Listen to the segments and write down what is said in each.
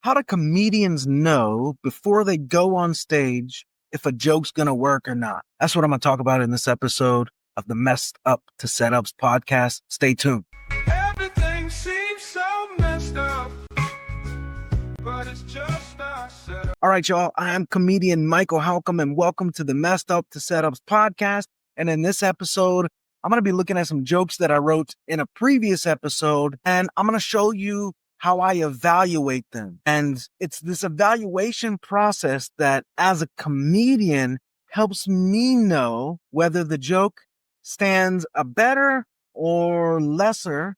How do comedians know before they go on stage if a joke's going to work or not? That's what I'm going to talk about in this episode of the Messed Up to Setups podcast. Stay tuned. Everything seems so messed up, but it's just not set up. All right, y'all. I am comedian Michael Halcomb, and welcome to the Messed Up to Setups podcast. And in this episode, I'm going to be looking at some jokes that I wrote in a previous episode, and I'm going to show you how I evaluate them. And it's this evaluation process that, as a comedian, helps me know whether the joke stands a better or worser,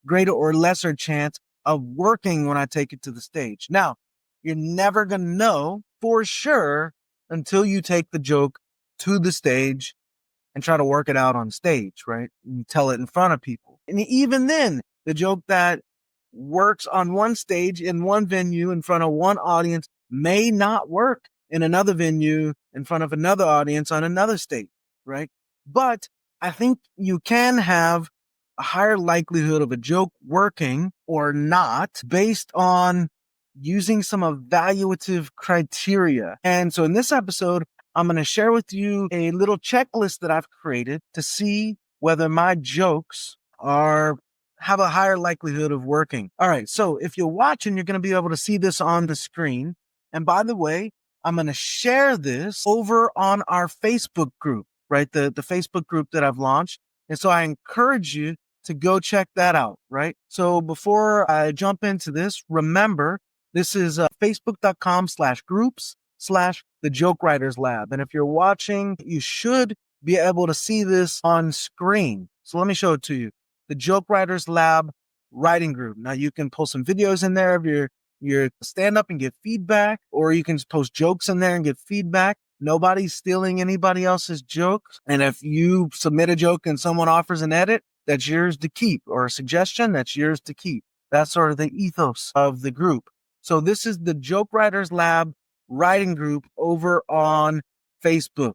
greater or lesser chance of working when I take it to the stage. Now, you're never going to know for sure until you take the joke to the stage and try to work it out on stage, right? And you tell it in front of people. And even then, the joke that works on one stage in one venue in front of one audience may not work in another venue in front of another audience on another stage, right? But I think you can have a higher likelihood of a joke working or not based on using some evaluative criteria. And so in this episode, I'm going to share with you a little checklist that I've created to see whether my jokes have a higher likelihood of working. All right. So if you're watching, you're going to be able to see this on the screen. And by the way, I'm going to share this over on our Facebook group, right? The Facebook group that I've launched. And so I encourage you to go check that out, right? So before I jump into this, remember, this is facebook.com/groups/the Joke Writers Lab. And if you're watching, you should be able to see this on screen. So let me show it to you. The Joke Writers Lab writing group. Now you can post some videos in there of your stand up and get feedback, or you can post jokes in there and get feedback. Nobody's stealing anybody else's jokes. And if you submit a joke and someone offers an edit, that's yours to keep, or a suggestion, that's yours to keep. That's sort of the ethos of the group. So this is the Joke Writers Lab writing group over on Facebook.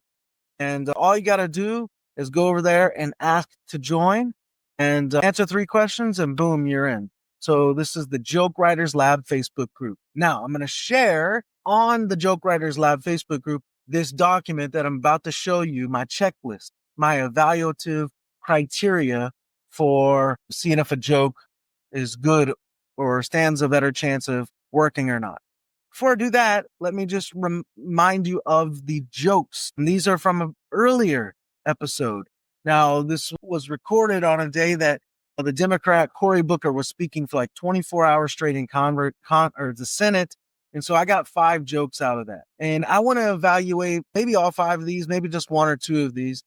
And all you got to do is go over there and ask to join and answer 3 questions, and boom, you're in. So this is the Joke Writers Lab Facebook group. Now, I'm going to share on the Joke Writers Lab Facebook group this document that I'm about to show you, my checklist, my evaluative criteria for seeing if a joke is good or stands a better chance of working or not. Before I do that, let me just remind you of the jokes. And these are from an earlier episode. Now, this was recorded on a day that the Democrat Cory Booker was speaking for like 24 hours straight in the Senate. And so I got 5 jokes out of that. And I want to evaluate maybe all 5 of these, maybe just 1 or 2 of these.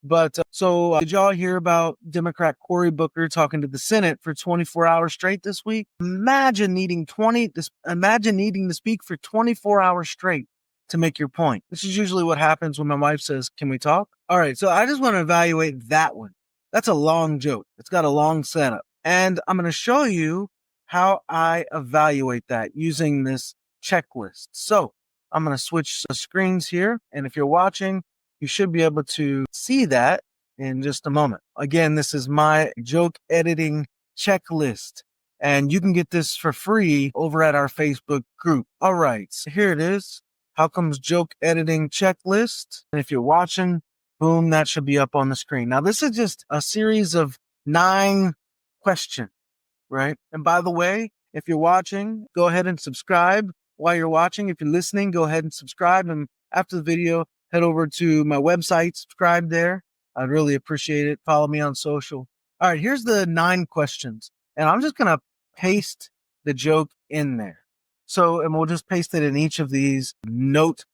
But did y'all hear about Democrat Cory Booker talking to the Senate for 24 hours straight this week? Imagine needing to speak for 24 hours straight to make your point. This is usually what happens when my wife says, "Can we talk?" All right, so I just want to evaluate that one. That's a long joke. It's got a long setup. And I'm going to show you how I evaluate that using this checklist. So I'm going to switch screens here. And if you're watching, you should be able to see that in just a moment. Again, this is my joke editing checklist, and you can get this for free over at our Facebook group. All right, so here it is. Halcomb's joke editing checklist. And if you're watching, boom, that should be up on the screen. Now, this is just a series of 9 questions, right? And by the way, if you're watching, go ahead and subscribe while you're watching. If you're listening, go ahead and subscribe. And after the video, head over to my website, subscribe there. I'd really appreciate it. Follow me on social. All right, here's the 9 questions. And I'm just going to paste the joke in there. So, and we'll just paste it in each of these note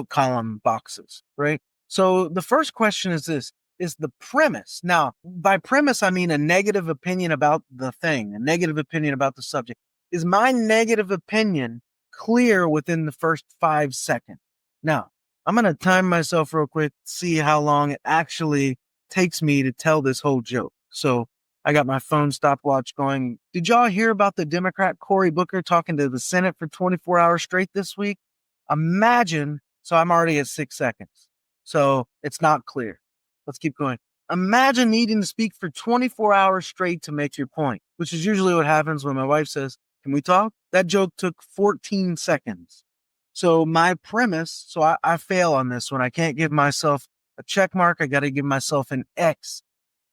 column boxes, right? So the first question is this: is the premise. Now, by premise, I mean a negative opinion about the thing, a negative opinion about the subject. Is my negative opinion clear within the first 5 seconds? Now, I'm going to time myself real quick, see how long it actually takes me to tell this whole joke. So I got my phone stopwatch going. Did y'all hear about the Democrat Cory Booker talking to the Senate for 24 hours straight this week? Imagine, so I'm already at 6 seconds. So it's not clear. Let's keep going. Imagine needing to speak for 24 hours straight to make your point, which is usually what happens when my wife says, Can we talk? That joke took 14 seconds. So my premise, so I fail on this one. I can't give myself a check mark. I got to give myself an X.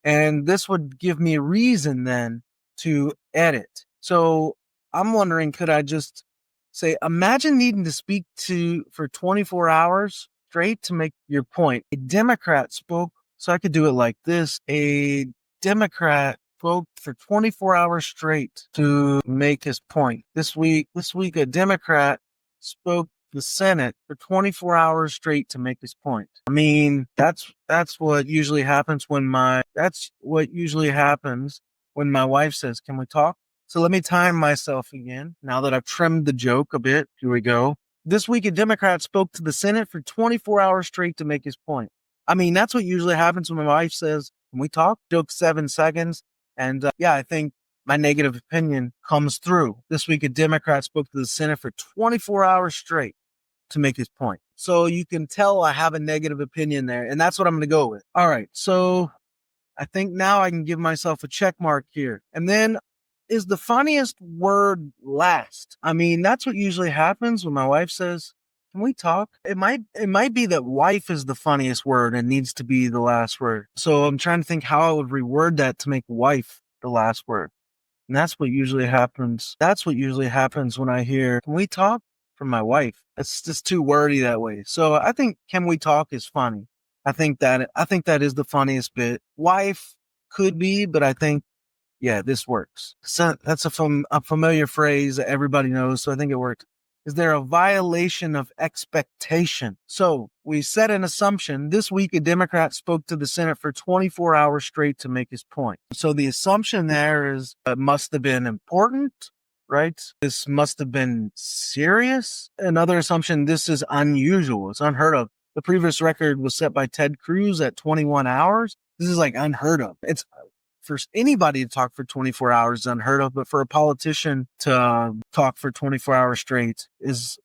And this would give me a reason then to edit. So I'm wondering, could I just say, imagine needing to speak to for 24 hours straight to make your point. A Democrat spoke, so I could do it like this. A Democrat spoke for 24 hours straight to make his point. This week, a Democrat spoke the Senate for 24 hours straight to make his point. I mean, that's what usually happens when my wife says, "Can we talk?" So let me time myself again. Now that I've trimmed the joke a bit, here we go. This week, a Democrat spoke to the Senate for 24 hours straight to make his point. I mean, that's what usually happens when my wife says, "Can we talk?" Joke 7 seconds. And I think my negative opinion comes through. This week, a Democrat spoke to the Senate for 24 hours straight to make his point. So you can tell I have a negative opinion there, and that's what I'm going to go with. All right. So I think now I can give myself a check mark here. And then, is the funniest word last? I mean, that's what usually happens when my wife says, "Can we talk?" It might be that wife is the funniest word and needs to be the last word. So I'm trying to think how I would reword that to make wife the last word. And that's what usually happens. That's what usually happens when I hear, "Can we talk?" from my wife. It's just too wordy that way. So I think "Can we talk?" is funny. I think that is the funniest bit. Wife could be, but I think, yeah, this works. So that's a familiar phrase that everybody knows, so I think it works. Is there a violation of expectation? So we set an assumption. This week, a Democrat spoke to the Senate for 24 hours straight to make his point. So the assumption there is it must have been important, right? This must have been serious. Another assumption, this is unusual. It's unheard of. The previous record was set by Ted Cruz at 21 hours. This is like unheard of. It's for anybody to talk for 24 hours is unheard of, but for a politician to talk for 24 hours straight is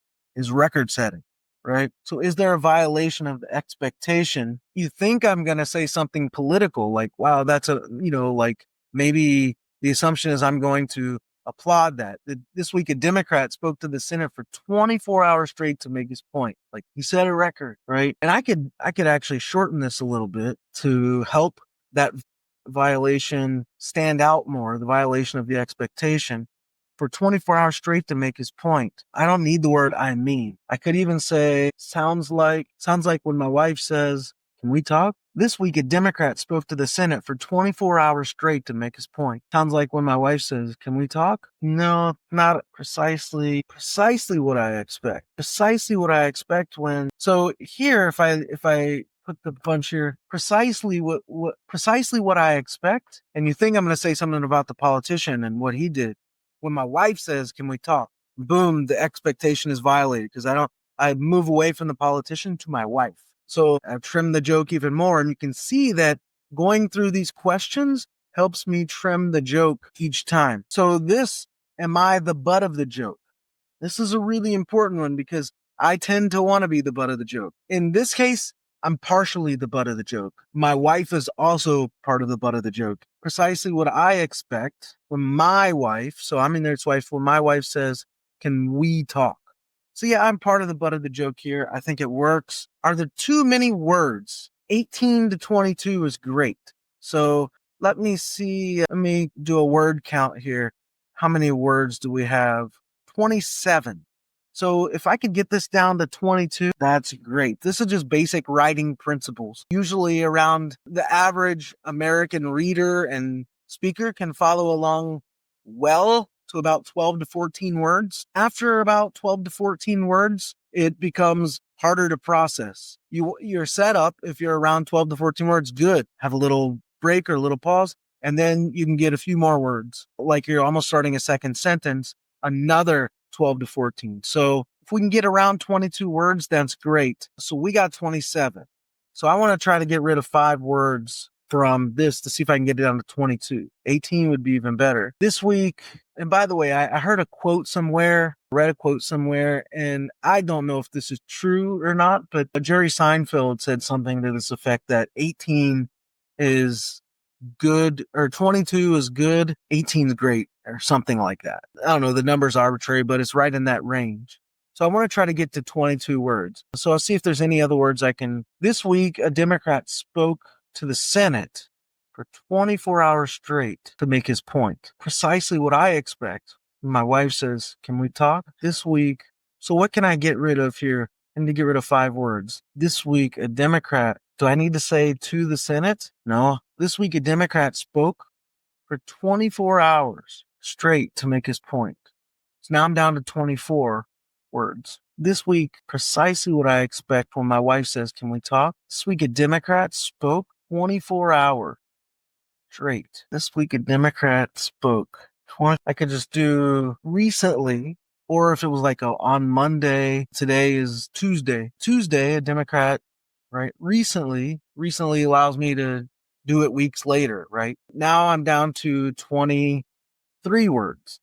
record setting, right? So is there a violation of the expectation? You think I'm going to say something political, like, wow, that's like maybe the assumption is I'm going to applaud that. This week, a Democrat spoke to the Senate for 24 hours straight to make his point. Like, he set a record, right? And I could actually shorten this a little bit to help that violation stand out more, the violation of the expectation, for 24 hours straight to make his point. I don't need the word "I mean." I could even say, sounds like when my wife says, "Can we talk?" This week, a Democrat spoke to the Senate for 24 hours straight to make his point. Sounds like when my wife says, "Can we talk?" No, not precisely what I expect. Precisely what I expect when, so here, if I put the bunch here, precisely what I expect. And you think I'm going to say something about the politician and what he did. When my wife says, "Can we talk?" Boom, the expectation is violated because I move away from the politician to my wife. So I've trimmed the joke even more. And you can see that going through these questions helps me trim the joke each time. So am I the butt of the joke? This is a really important one because I tend to want to be the butt of the joke. In this case, I'm partially the butt of the joke. My wife is also part of the butt of the joke. Precisely what I expect when my wife, so I'm in there's wife, when my wife says, "Can we talk?" So yeah, I'm part of the butt of the joke here. I think it works. Are there too many words? 18 to 22 is great. So let me see. Let me do a word count here. How many words do we have? 27. So if I could get this down to 22, that's great. This is just basic writing principles. Usually around the average American reader and speaker can follow along well to about 12 to 14 words. After about 12 to 14 words, it becomes harder to process. Your setup, if you're around 12 to 14 words, good. Have a little break or a little pause, and then you can get a few more words. Like you're almost starting a second sentence, another 12 to 14. So if we can get around 22 words, that's great. So we got 27. So I want to try to get rid of 5 words from this to see if I can get it down to 22. 18 would be even better. This week, and by the way, I heard a quote somewhere, read a quote somewhere, and I don't know if this is true or not, but Jerry Seinfeld said something to this effect that 18 is good, or 22 is good, 18 is great, or something like that. I don't know, the number's arbitrary, but it's right in that range. So I want to try to get to 22 words. So I'll see if there's any other words I can. This week, a Democrat spoke to the Senate for 24 hours straight to make his point. Precisely what I expect. My wife says, "Can we talk?" This week, so what can I get rid of here? I need to get rid of 5 words. This week, a Democrat. Do I need to say to the Senate? No. This week, a Democrat spoke for 24 hours straight to make his point. So now I'm down to 24 words. This week, precisely what I expect when my wife says, "Can we talk?" This week, a Democrat spoke 24 hours straight. This week, a Democrat spoke 20. I could just do recently, or if it was like on Monday, today is Tuesday. Tuesday, a Democrat, right? Recently allows me to do it weeks later, right? Now I'm down to 23 words.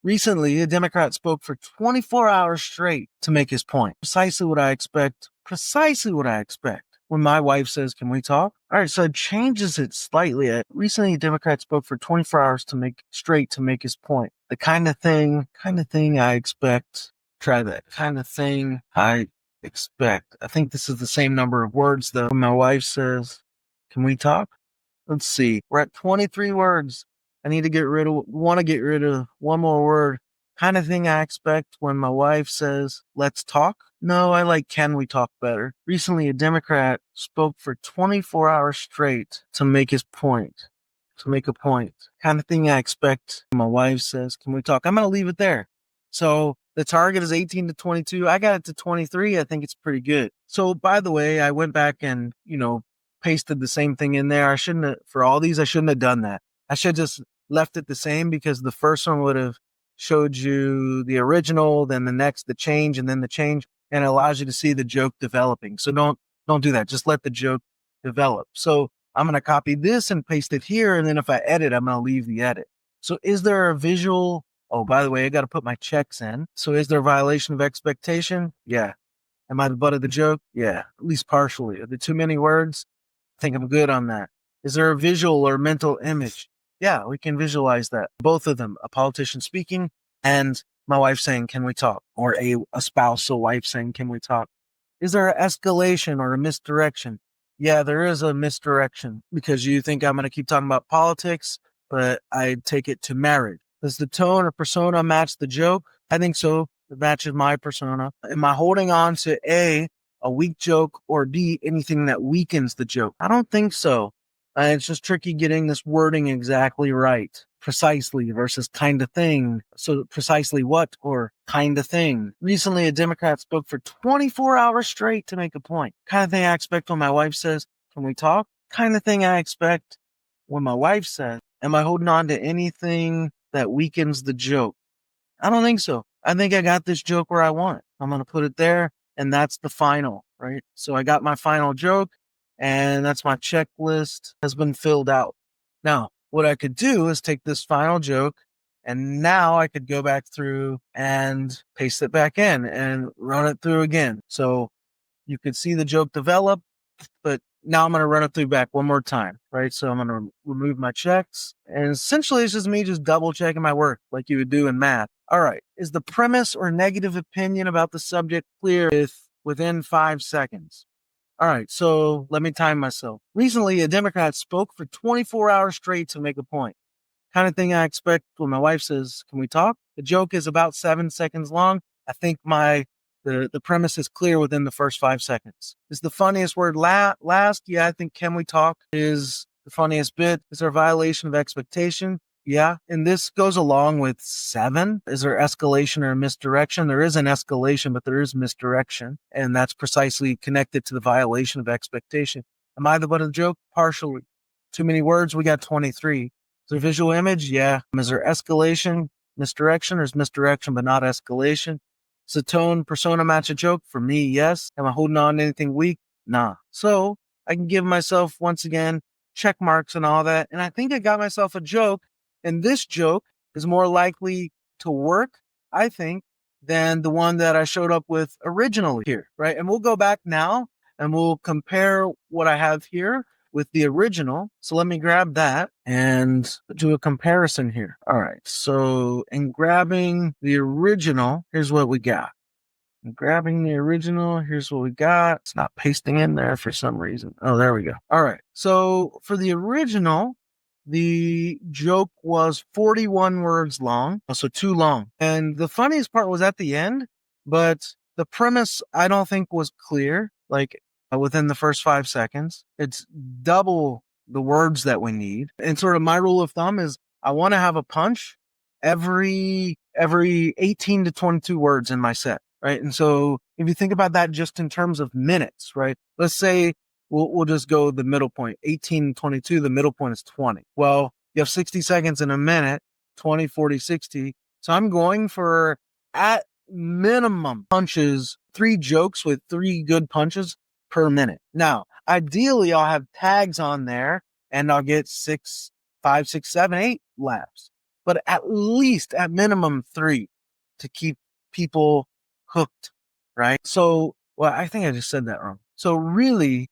Recently, a Democrat spoke for 24 hours straight to make his point. Precisely what I expect. Precisely what I expect. When my wife says, "Can we talk?" All right, so it changes it slightly. Recently, a Democrat spoke for 24 hours to make his point. The kind of thing I expect. Try that. Kind of thing I expect. I think this is the same number of words, though. When my wife says, "Can we talk?" Let's see. We're at 23 words. I need to want to get rid of one more word. Kind of thing I expect when my wife says, "Let's talk." No, I like "can we talk" better. Recently, a Democrat spoke for 24 hours straight to make his point. To make a point. Kind of thing I expect when my wife says, "Can we talk?" I'm going to leave it there. So the target is 18 to 22. I got it to 23. I think it's pretty good. So by the way, I went back and, pasted the same thing in there. For all these, I shouldn't have done that. I should just left it the same, because the first one would have showed you the original, then the change, and then the change, and it allows you to see the joke developing. So don't do that. Just let the joke develop. So I'm going to copy this and paste it here. And then if I edit, I'm going to leave the edit. So is there a visual? Oh, by the way, I got to put my checks in. So is there a violation of expectation? Yeah. Am I the butt of the joke? Yeah, at least partially. Are there too many words? I think I'm good on that. Is there a visual or mental image? Yeah, we can visualize that. Both of them, a politician speaking and my wife saying, "Can we talk?" Or a spousal wife saying, "Can we talk?" Is there an escalation or a misdirection? Yeah, there is a misdirection, because you think I'm going to keep talking about politics, but I take it to marriage. Does the tone or persona match the joke? I think so. It matches my persona. Am I holding on to a weak joke, or B, anything that weakens the joke? I don't think so. It's just tricky getting this wording exactly right. Precisely versus kind of thing. So precisely what or kind of thing. Recently, a Democrat spoke for 24 hours straight to make a point. Kind of thing I expect when my wife says, "Can we talk?" Kind of thing I expect when my wife says, "Am I holding on to anything that weakens the joke?" I don't think so. I think I got this joke where I want it. I'm going to put it there, and that's the final, right? So I got my final joke, and that's my checklist has been filled out. Now, what I could do is take this final joke, and now I could go back through and paste it back in and run it through again. So you could see the joke develop, but now I'm going to run it through back one more time, right? So I'm going to remove my checks, and essentially it's just me just double checking my work like you would do in math. All right. Is the premise or negative opinion about the subject clear within 5 seconds? All right. So let me time myself. Recently, a Democrat spoke for 24 hours straight to make a point. Kind of thing I expect when my wife says, "Can we talk?" The joke is about 7 seconds long. I think the premise is clear within the first 5 seconds. Is the funniest word last? Yeah, I think "Can we talk" is the funniest bit. Is there a violation of expectation? Yeah. And this goes along with 7. Is there escalation or misdirection? There is an escalation, but there is misdirection. And that's precisely connected to the violation of expectation. Am I the butt of the joke? Partially. Too many words? We got 23. Is there visual image? Yeah. Is there escalation, misdirection, or is misdirection but not escalation? Is the tone, persona match a joke? For me, yes. Am I holding on to anything weak? Nah. So I can give myself, once again, check marks and all that. And I think I got myself a joke. And this joke is more likely to work, I think, than the one that I showed up with originally here, right? And we'll go back now and we'll compare what I have here with the original. So let me grab that and do a comparison here. All right. So in grabbing the original, here's what we got. Grabbing the original, here's what we got. It's not pasting in there for some reason. Oh, there we go. All right. So for the original, the joke was 41 words long, so too long. And the funniest part was at the end, but the premise I don't think was clear, like within the first 5 seconds. It's double the words that we need. And sort of my rule of thumb is I want to have a punch every 18 to 22 words in my set. Right. And so if you think about that just in terms of minutes, right? Let's say we'll just go the middle point, 18, 22, the middle point is 20. Well, you have 60 seconds in a minute, 20, 40, 60. So I'm going for at minimum punches, 3 jokes with 3 good punches per minute. Now, ideally I'll have tags on there and I'll get 5, 6, 7, 8 laughs, but at least at minimum 3 to keep people hooked, right? So, well, I think I just said that wrong. So really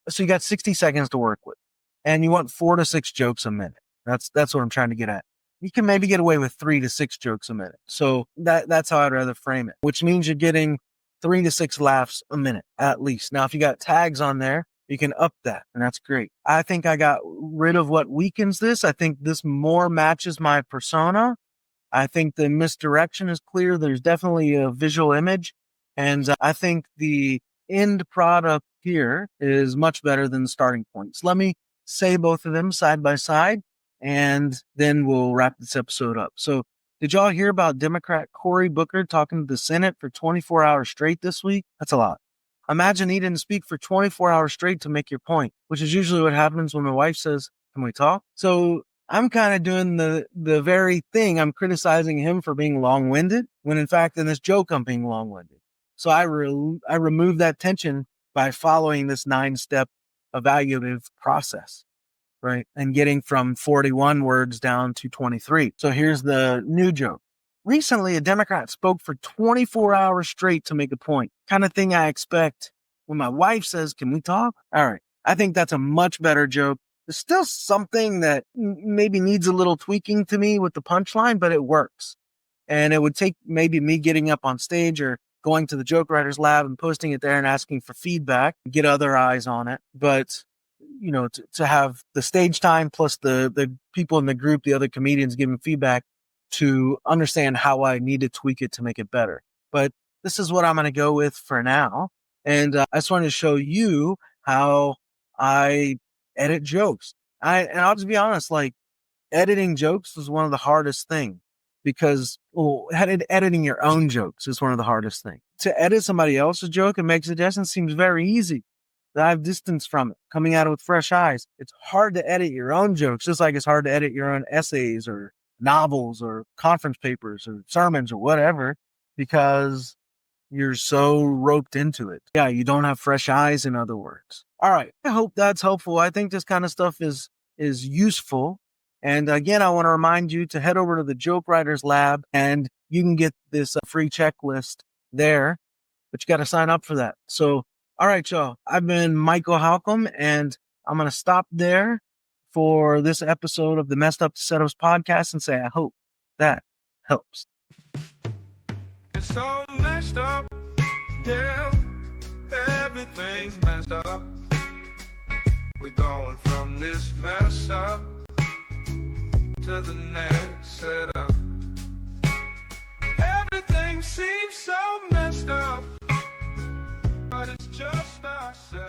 so you got 60 seconds to work with and you want 4 to 6 jokes a minute. That's what I'm trying to get at. You can maybe get away with 3 to 6 jokes a minute. So that's how I'd rather frame it, which means you're getting 3 to 6 laughs a minute at least. Now, if you got tags on there, you can up that and that's great. I think I got rid of what weakens this. I think this more matches my persona. I think the misdirection is clear. There's definitely a visual image. And I think the end product here is much better than the starting point. So let me say both of them side by side, and then we'll wrap this episode up. So did y'all hear about Democrat Cory Booker talking to the Senate for 24 hours straight this week? That's a lot. Imagine he didn't speak for 24 hours straight to make your point, which is usually what happens when my wife says, "Can we talk?" So I'm kind of doing the very thing. I'm criticizing him for being long-winded when in fact in this joke I'm being long-winded. So I remove that tension by following this 9-step evaluative process, right? And getting from 41 words down to 23. So here's the new joke. Recently, a Democrat spoke for 24 hours straight to make a point. Kind of thing I expect when my wife says, "Can we talk?" All right. I think that's a much better joke. There's still something that maybe needs a little tweaking to me with the punchline, but it works. And it would take maybe me getting up on stage or going to the Joke Writers Lab and posting it there and asking for feedback, get other eyes on it. But, to have the stage time plus the people in the group, the other comedians giving feedback to understand how I need to tweak it to make it better. But this is what I'm going to go with for now. And I just wanted to show you how I edit jokes. And I'll just be honest, like editing jokes is one of the hardest things because editing your own jokes is one of the hardest things. To edit somebody else's joke and make suggestions seems very easy. I have distance from it, coming at it with fresh eyes. It's hard to edit your own jokes, just like it's hard to edit your own essays or novels or conference papers or sermons or whatever, because you're so roped into it. Yeah, you don't have fresh eyes, in other words. All right. I hope that's helpful. I think this kind of stuff is useful. And again, I want to remind you to head over to the Joke Writers Lab and you can get this free checklist there, but you got to sign up for that. So, all right, y'all. I've been Michael Halcomb and I'm going to stop there for this episode of the Messed Up Setups podcast and say, I hope that helps. It's all messed up, yeah, everything's messed up. We're going from this mess up to the next setup. Everything seems so messed up, but it's just ourselves.